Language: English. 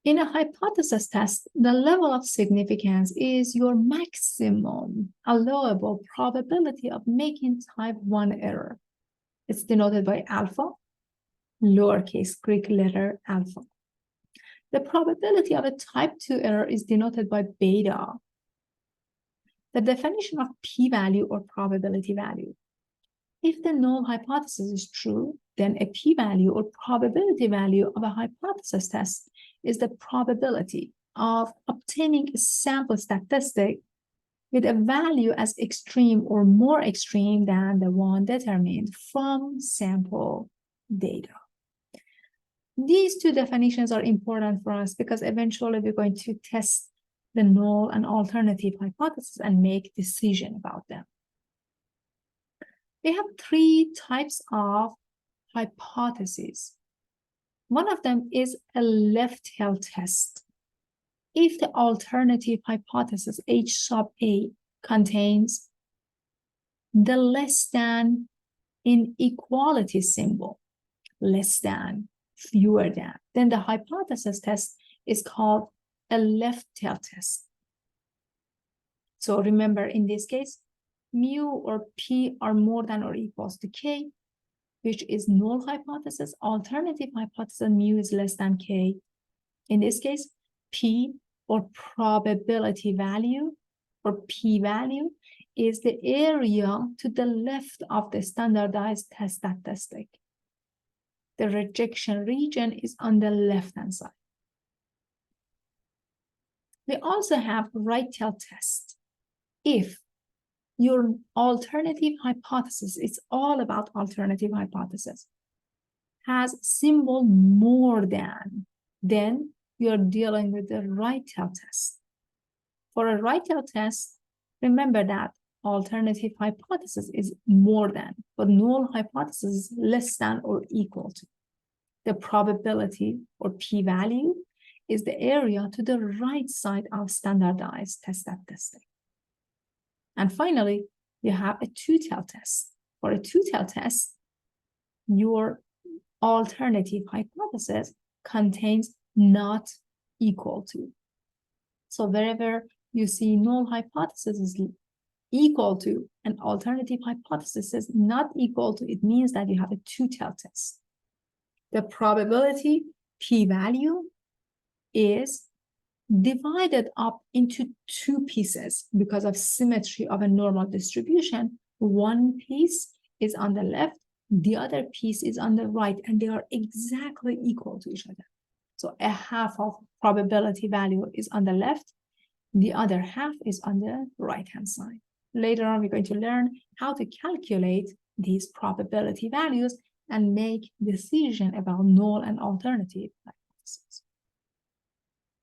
In a hypothesis test, the level of significance is your maximum allowable probability of making type 1 error. It's denoted by alpha, lowercase Greek letter alpha. The probability of a type 2 error is denoted by beta. The definition of p-value or probability value. If the null hypothesis is true, then a p-value or probability value of a hypothesis test is the probability of obtaining a sample statistic with a value as extreme or more extreme than the one determined from sample data. These two definitions are important for us because eventually we're going to test the null and alternative hypothesis and make decision about them. We have three types of hypotheses. One of them is a left-tail test. If the alternative hypothesis H sub A contains the less than inequality symbol, less than, fewer than, then the hypothesis test is called a left-tail test. So remember, in this case, mu or p are more than or equals to k, which is null hypothesis. Alternative hypothesis, mu is less than k. In this case, p or probability value or p-value is the area to the left of the standardized test statistic. The rejection region is on the left-hand side. We also have right-tail test. If your alternative hypothesis, it's all about alternative hypothesis, has symbol more than, then you're dealing with the right-tail test. For a right-tail test, remember that alternative hypothesis is more than, but null hypothesis is less than or equal to. The probability or p-value is the area to the right side of standardized test statistic. And finally, you have a two-tail test. For a two-tail test, your alternative hypothesis contains not equal to. So wherever you see null hypothesis is equal to an alternative hypothesis is not equal to, it means that you have a two-tail test. The probability p-value is divided up into two pieces because of symmetry of a normal distribution. One piece is on the left, the other piece is on the right, and they are exactly equal to each other. So a half of probability value is on the left, the other half is on the right-hand side. Later on, we're going to learn how to calculate these probability values and make decision about null and alternative hypotheses.